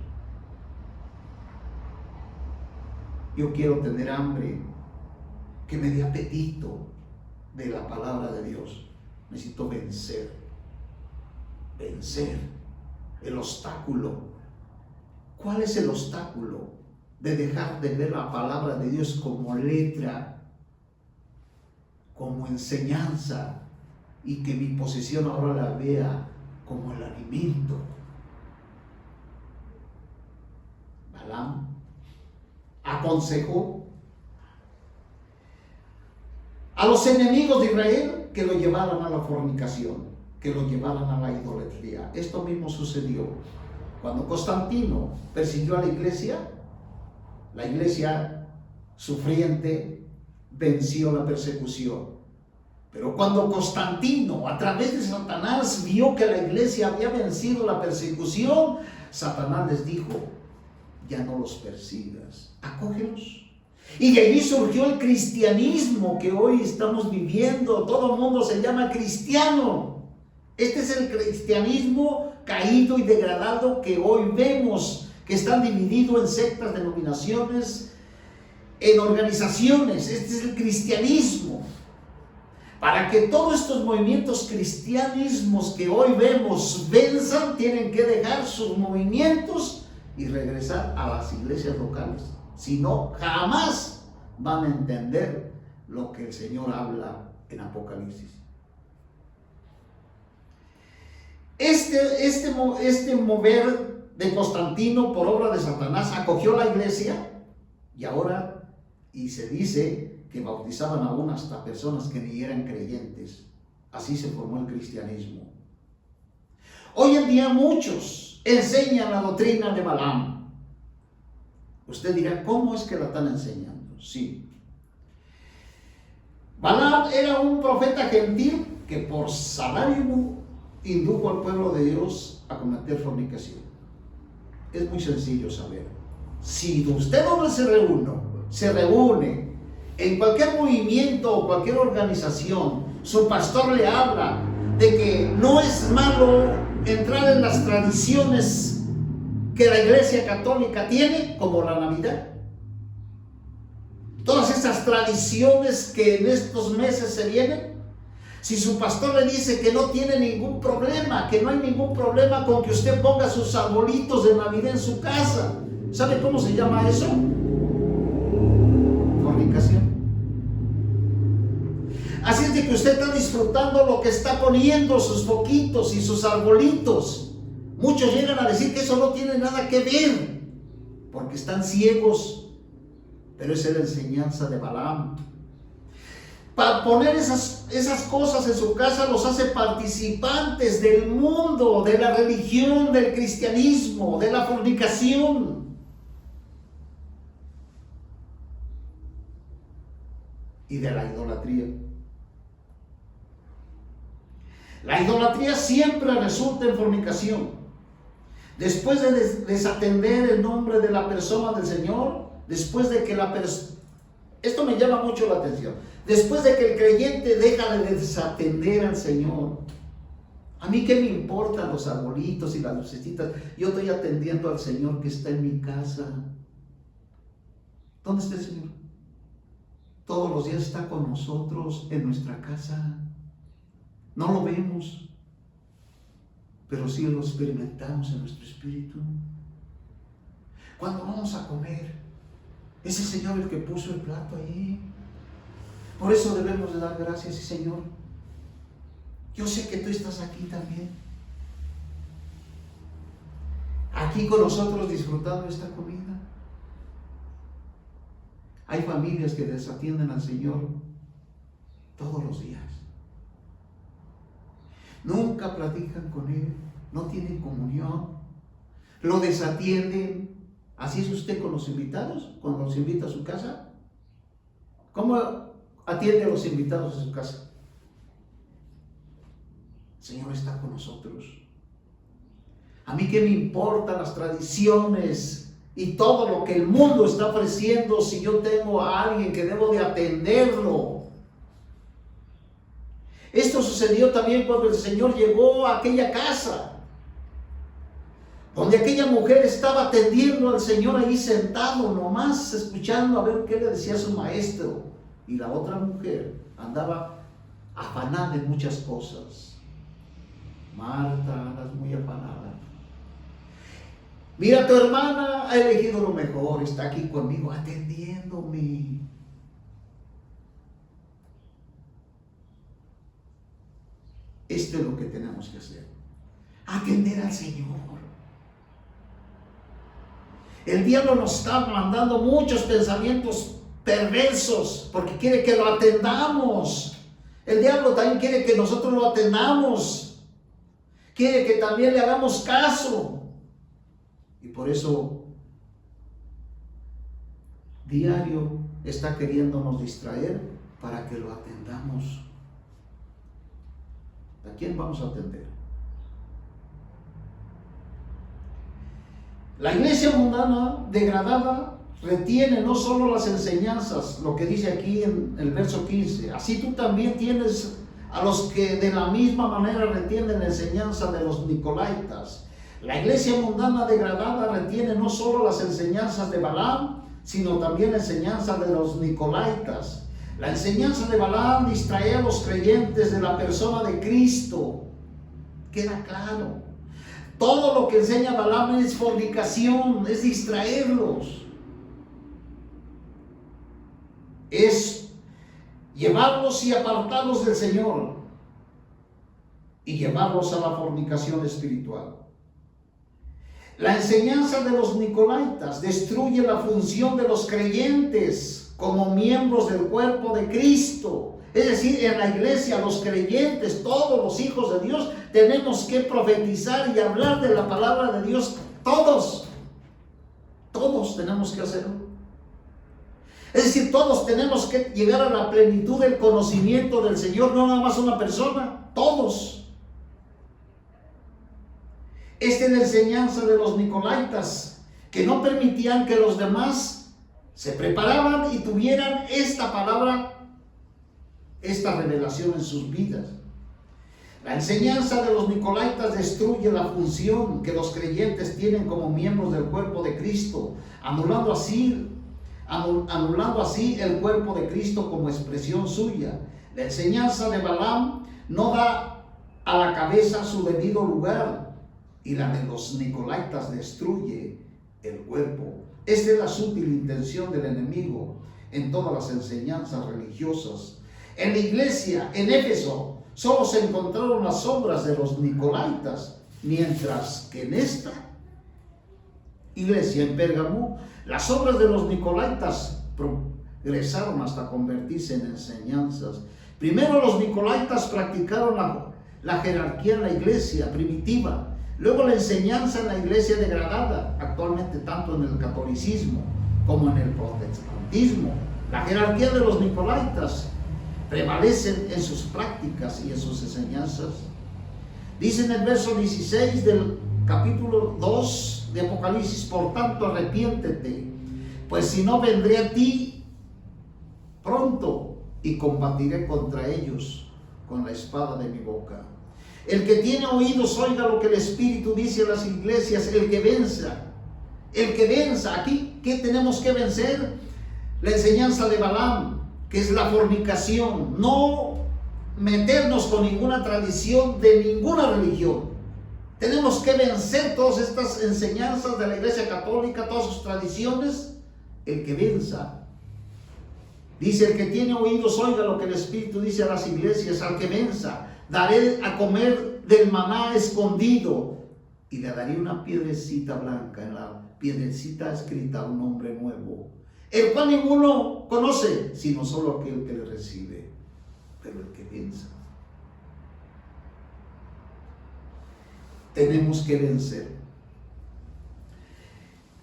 [SPEAKER 2] Yo quiero tener hambre, que me dé apetito de la palabra de Dios. Necesito vencer el obstáculo. ¿Cuál es el obstáculo de dejar de ver la palabra de Dios como letra, como enseñanza, y que mi posesión ahora la vea como el alimento? Balaam aconsejó a los enemigos de Israel que lo llevaran a la fornicación, que lo llevaran a la idolatría. Esto mismo sucedió cuando Constantino persiguió a la iglesia sufriente venció la persecución. Pero cuando Constantino, a través de Satanás, vio que la iglesia había vencido la persecución, Satanás les dijo: ya no los persigas, acógelos. Y de allí surgió el cristianismo que hoy estamos viviendo. Todo el mundo se llama cristiano. Este es el cristianismo caído y degradado que hoy vemos, que están divididos en sectas, denominaciones, en organizaciones. Este es el cristianismo. Para que todos estos movimientos cristianismos que hoy vemos venzan, tienen que dejar sus movimientos y regresar a las iglesias locales. Si no, jamás van a entender lo que el Señor habla en Apocalipsis. Este mover de Constantino por obra de Satanás acogió la iglesia y se dice que bautizaban aún hasta personas que ni eran creyentes. Así se formó el cristianismo. Hoy en día muchos enseñan la doctrina de Balaam. Usted dirá: ¿cómo es que la están enseñando? Sí. Balaam era un profeta gentil que por salario indujo al pueblo de Dios a cometer fornicación. Es muy sencillo saber. Si usted no se reúne en cualquier movimiento o cualquier organización, su pastor le habla de que no es malo entrar en las tradiciones que la iglesia católica tiene, como la Navidad. Todas estas tradiciones que en estos meses se vienen, si su pastor le dice que no tiene ningún problema, que no hay ningún problema con que usted ponga sus arbolitos de Navidad en su casa, ¿sabe cómo se llama eso? Fornicación. Así es de que usted está disfrutando lo que está poniendo, sus foquitos y sus arbolitos. Muchos llegan a decir que eso no tiene nada que ver, porque están ciegos, pero esa es la enseñanza de Balaam. Para poner esas cosas en su casa los hace participantes del mundo, de la religión, del cristianismo, de la fornicación. Y de la idolatría. La idolatría siempre resulta en fornicación. Después de desatender el nombre de la persona del Señor, después de que esto me llama mucho la atención, después de que el creyente deja de desatender al Señor. A mí qué me importan los arbolitos y las lucecitas, yo estoy atendiendo al Señor que está en mi casa. ¿Dónde está el Señor? Todos los días está con nosotros en nuestra casa. No lo vemos, pero sí lo experimentamos en nuestro espíritu. Cuando vamos a comer, es el Señor el que puso el plato ahí. Por eso debemos de dar gracias, y Señor, yo sé que tú estás aquí también, aquí con nosotros disfrutando esta comida. Hay familias que desatienden al Señor todos los días. Nunca platican con Él, no tienen comunión, lo desatienden. ¿Así es usted con los invitados, cuando los invita a su casa? ¿Cómo atiende a los invitados a su casa? El Señor está con nosotros. A mí qué me importan las tradiciones y todo lo que el mundo está ofreciendo si yo tengo a alguien que debo de atenderlo. Esto sucedió también cuando el Señor llegó a aquella casa, donde aquella mujer estaba atendiendo al Señor ahí sentado, nomás escuchando a ver qué le decía su maestro. Y la otra mujer andaba afanada en muchas cosas. Marta, andas muy afanada. Mira, tu hermana ha elegido lo mejor, está aquí conmigo atendiéndome. Esto es lo que tenemos que hacer, atender al Señor. El diablo nos está mandando muchos pensamientos perversos porque quiere que lo atendamos. El diablo también quiere que nosotros lo atendamos, quiere que también le hagamos caso. Y por eso diario está queriéndonos distraer para que lo atendamos. ¿A quién vamos a atender? La iglesia mundana degradada retiene no solo las enseñanzas, lo que dice aquí en el verso 15, así tú también tienes a los que de la misma manera retienen la enseñanza de los nicolaitas. La iglesia mundana degradada retiene no solo las enseñanzas de Balaam, sino también la enseñanza de los nicolaitas. La enseñanza de Balaam distrae a los creyentes de la persona de Cristo. Queda claro. Todo lo que enseña Balaam es fornicación, es distraerlos. Es llevarlos y apartarlos del Señor y llevarlos a la fornicación espiritual. La enseñanza de los nicolaitas destruye la función de los creyentes como miembros del cuerpo de Cristo. Es decir, en la iglesia, los creyentes, todos los hijos de Dios, tenemos que profetizar y hablar de la palabra de Dios. Todos tenemos que hacerlo. Es decir, todos tenemos que llegar a la plenitud del conocimiento del Señor, no nada más una persona, todos. Esta es la enseñanza de los nicolaitas, que no permitían que los demás se preparaban y tuvieran esta palabra, esta revelación en sus vidas. La enseñanza de los nicolaitas destruye la función que los creyentes tienen como miembros del cuerpo de Cristo, anulando así el cuerpo de Cristo como expresión suya. La enseñanza de Balaam no da a la cabeza su debido lugar, y la de los nicolaitas destruye el cuerpo. Esta es la sutil intención del enemigo en todas las enseñanzas religiosas. En la iglesia, en Éfeso, solo se encontraron las obras de los nicolaitas, mientras que en esta iglesia, en Pérgamo, las obras de los nicolaitas progresaron hasta convertirse en enseñanzas. Primero los nicolaitas practicaron la jerarquía en la iglesia primitiva, luego la enseñanza en la iglesia degradada, actualmente tanto en el catolicismo como en el protestantismo. La jerarquía de los nicolaitas prevalecen en sus prácticas y en sus enseñanzas. Dice en el verso 16 del capítulo 2 de Apocalipsis: por tanto arrepiéntete, pues si no vendré a ti pronto y combatiré contra ellos con la espada de mi boca. El que tiene oídos oiga lo que el Espíritu dice a las iglesias. El que venza, aquí, ¿qué tenemos que vencer? La enseñanza de Balaam, que es la fornicación. No meternos con ninguna tradición de ninguna religión. Tenemos que vencer todas estas enseñanzas de la Iglesia Católica, todas sus tradiciones. El que venza, dice: el que tiene oídos oiga lo que el Espíritu dice a las iglesias. Al que venza, daré a comer del maná escondido, y le daré una piedrecita blanca, en la piedrecita escrita un nombre nuevo, el cual ninguno conoce, sino solo aquel que le recibe. Pero el que venza, tenemos que vencer.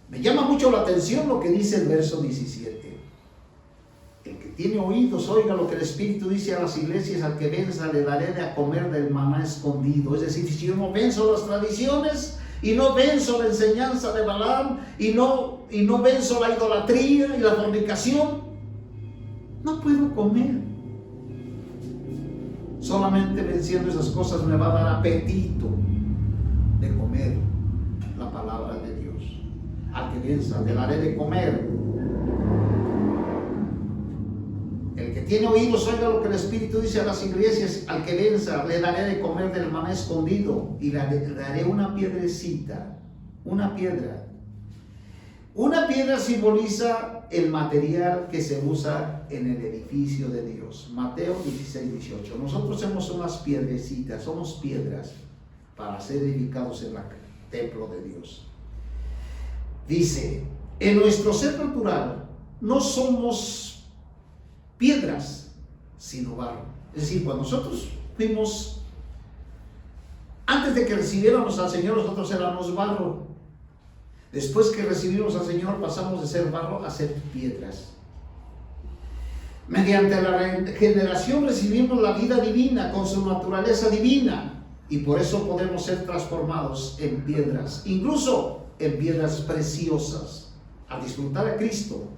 [SPEAKER 2] Me llama mucho la atención lo que dice el verso 17. El que tiene oídos oiga lo que el Espíritu dice a las iglesias. Al que venza le daré de a comer del maná escondido. Es decir, si yo no venzo las tradiciones y no venzo la enseñanza de Balaam y no venzo la idolatría y la fornicación, no puedo comer. Solamente venciendo esas cosas me va a dar apetito de comer la palabra de Dios. Al que venza le daré de comer. El que tiene oídos oiga lo que el Espíritu dice a las iglesias. Al que venza le daré de comer del maná escondido, y le daré una piedrecita, una piedra. Una piedra simboliza el material que se usa en el edificio de Dios. Mateo 16:18. Nosotros somos unas piedrecitas, somos piedras para ser edificados en el templo de Dios. Dice: en nuestro ser natural no somos piedras, sino barro. Es decir, cuando nosotros fuimos, antes de que recibiéramos al Señor, nosotros éramos barro. Después que recibimos al Señor, pasamos de ser barro a ser piedras. Mediante la regeneración recibimos la vida divina con su naturaleza divina, y por eso podemos ser transformados en piedras, incluso en piedras preciosas, a disfrutar a Cristo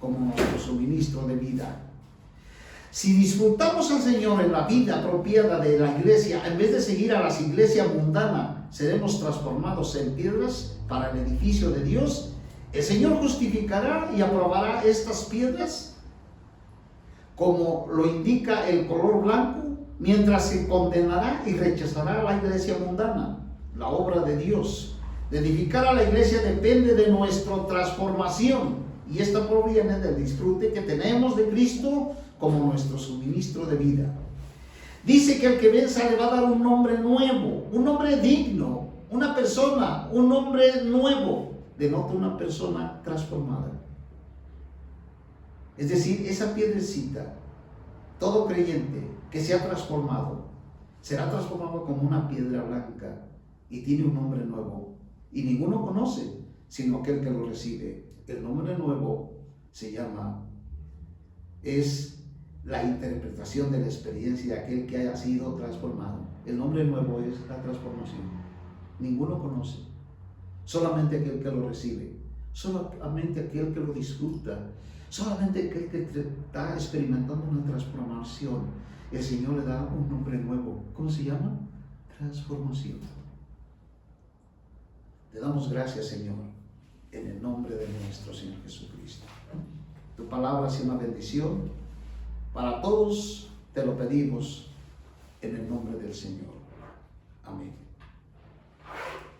[SPEAKER 2] como nuestro suministro de vida. Si disfrutamos al Señor en la vida apropiada de la iglesia, en vez de seguir a las iglesias mundanas, seremos transformados en piedras para el edificio de Dios. El Señor justificará y aprobará estas piedras, como lo indica el color blanco, mientras se condenará y rechazará a la iglesia mundana, la obra de Dios. De edificar a la iglesia depende de nuestra transformación, y esta proviene del disfrute que tenemos de Cristo como nuestro suministro de vida. Dice que el que venza le va a dar un nombre nuevo, un nombre digno, una persona, un nombre nuevo, denota una persona transformada. Es decir, esa piedrecita, todo creyente que se ha transformado, será transformado como una piedra blanca y tiene un nombre nuevo. Y ninguno conoce, sino aquel que lo recibe. El nombre nuevo se llama, es la interpretación de la experiencia de aquel que haya sido transformado. El nombre nuevo es la transformación. Ninguno conoce, solamente aquel que lo recibe, solamente aquel que lo disfruta, solamente aquel que está experimentando una transformación. El Señor le da un nombre nuevo. ¿Cómo se llama? Transformación. Te damos gracias, Señor, en el nombre de nuestro Señor Jesucristo. Tu palabra sea una bendición para todos, te lo pedimos en el nombre del Señor.